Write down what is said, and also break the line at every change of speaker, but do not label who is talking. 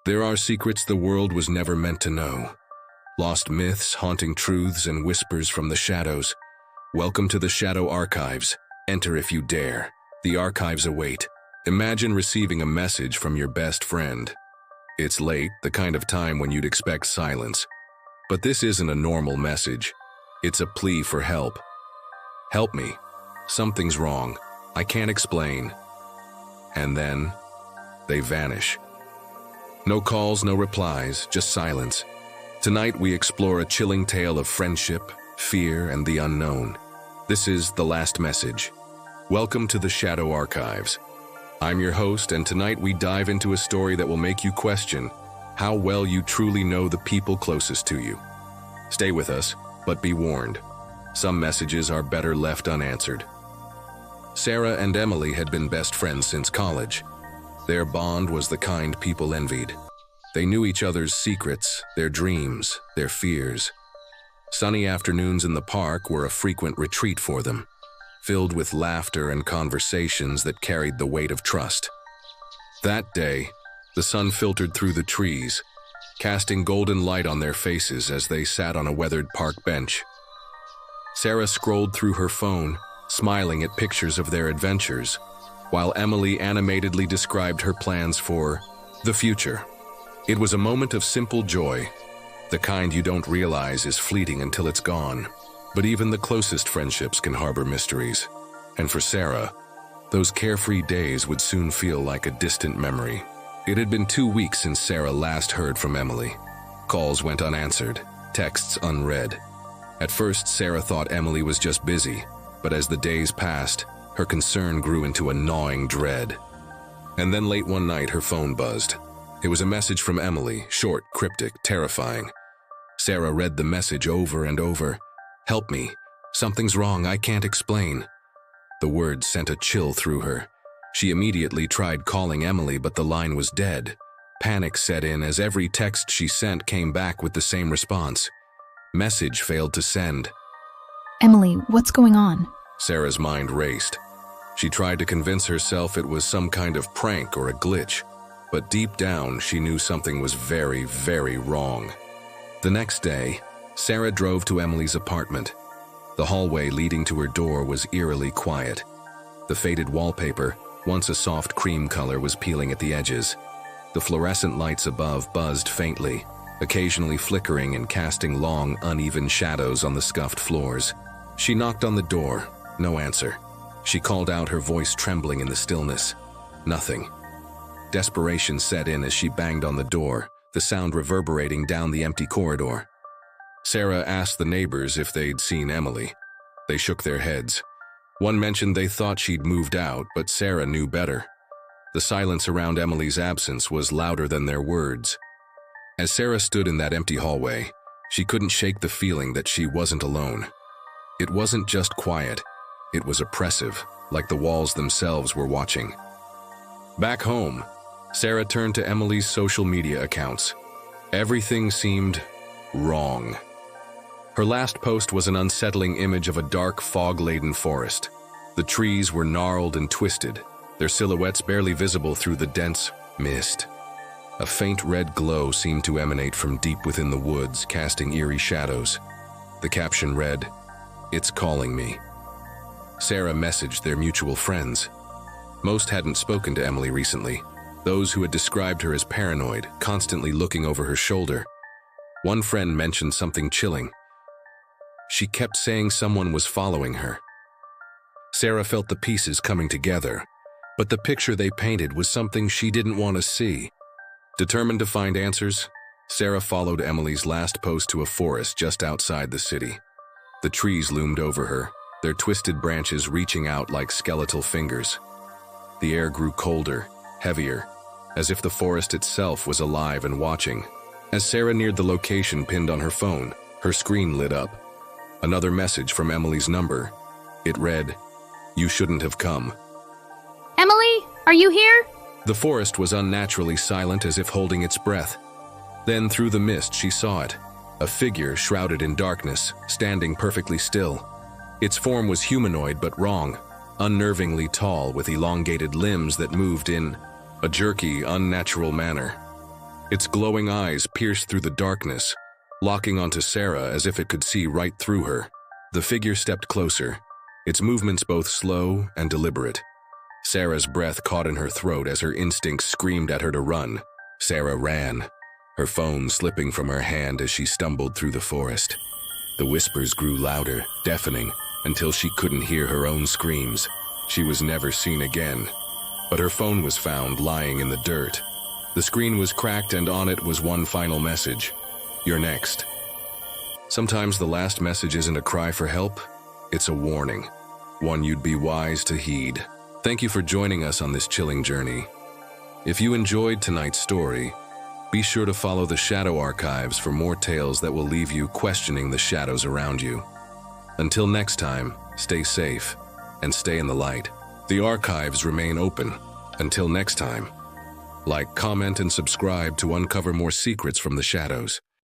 There are secrets the world was never meant to know. Lost myths, haunting truths, and whispers from the shadows. Welcome to the Shadow Archives. Enter if you dare. The archives await. Imagine receiving a message from your best friend. It's late, the kind of time when you'd expect silence. But this isn't a normal message. It's a plea for help. Help me. Something's wrong. I can't explain. And then, they vanish. No calls, no replies, just silence. Tonight we explore a chilling tale of friendship, fear, and the unknown. This is The Last Message. Welcome to the Shadow Archives. I'm your host, and tonight we dive into a story that will make you question how well you truly know the people closest to you. Stay with us, but be warned. Some messages are better left unanswered. Sarah and Emily had been best friends since college. Their bond was the kind people envied. They knew each other's secrets, their dreams, their fears. Sunny afternoons in the park were a frequent retreat for them, filled with laughter and conversations that carried the weight of trust. That day, the sun filtered through the trees, casting golden light on their faces as they sat on a weathered park bench. Sarah scrolled through her phone, smiling at pictures of their adventures, while Emily animatedly described her plans for the future. It was a moment of simple joy, the kind you don't realize is fleeting until it's gone. But even the closest friendships can harbor mysteries. And for Sarah, those carefree days would soon feel like a distant memory. It had been 2 weeks since Sarah last heard from Emily. Calls went unanswered, texts unread. At first, Sarah thought Emily was just busy, but as the days passed, her concern grew into a gnawing dread. And then late one night, her phone buzzed. It was a message from Emily, short, cryptic, terrifying. Sarah read the message over and over. Help me. Something's wrong, I can't explain. The words sent a chill through her. She immediately tried calling Emily, but the line was dead. Panic set in as every text she sent came back with the same response. Message failed to send.
Emily, what's going on?
Sarah's mind raced. She tried to convince herself it was some kind of prank or a glitch, but deep down she knew something was very, very wrong. The next day, Sarah drove to Emily's apartment. The hallway leading to her door was eerily quiet. The faded wallpaper, once a soft cream color, was peeling at the edges. The fluorescent lights above buzzed faintly, occasionally flickering and casting long, uneven shadows on the scuffed floors. She knocked on the door. No answer. She called out, her voice trembling in the stillness. Nothing. Desperation set in as she banged on the door, the sound reverberating down the empty corridor. Sarah asked the neighbors if they'd seen Emily. They shook their heads. One mentioned they thought she'd moved out, but Sarah knew better. The silence around Emily's absence was louder than their words. As Sarah stood in that empty hallway, she couldn't shake the feeling that she wasn't alone. It wasn't just quiet, it was oppressive, like the walls themselves were watching. Back home, Sarah turned to Emily's social media accounts. Everything seemed wrong. Her last post was an unsettling image of a dark, fog-laden forest. The trees were gnarled and twisted, their silhouettes barely visible through the dense mist. A faint red glow seemed to emanate from deep within the woods, casting eerie shadows. The caption read, "It's calling me." Sarah messaged their mutual friends. Most hadn't spoken to Emily recently, those who had described her as paranoid, constantly looking over her shoulder. One friend mentioned something chilling. She kept saying someone was following her. Sarah felt the pieces coming together, but the picture they painted was something she didn't want to see. Determined to find answers, Sarah followed Emily's last post to a forest just outside the city. The trees loomed over her, their twisted branches reaching out like skeletal fingers. The air grew colder, heavier, as if the forest itself was alive and watching. As Sarah neared the location pinned on her phone, her screen lit up. Another message from Emily's number. It read, "You shouldn't have come."
Emily, are you here?
The forest was unnaturally silent, as if holding its breath. Then through the mist she saw it, a figure shrouded in darkness, standing perfectly still. Its form was humanoid but wrong, unnervingly tall with elongated limbs that moved in a jerky, unnatural manner. Its glowing eyes pierced through the darkness, locking onto Sarah as if it could see right through her. The figure stepped closer, its movements both slow and deliberate. Sarah's breath caught in her throat as her instincts screamed at her to run. Sarah ran, her phone slipping from her hand as she stumbled through the forest. The whispers grew louder, deafening, until she couldn't hear her own screams. She was never seen again. But her phone was found lying in the dirt. The screen was cracked and on it was one final message. You're next. Sometimes the last message isn't a cry for help, it's a warning. One you'd be wise to heed. Thank you for joining us on this chilling journey. If you enjoyed tonight's story, be sure to follow the Shadow Archives for more tales that will leave you questioning the shadows around you. Until next time, stay safe and stay in the light. The archives remain open. Until next time, like, comment, and subscribe to uncover more secrets from the shadows.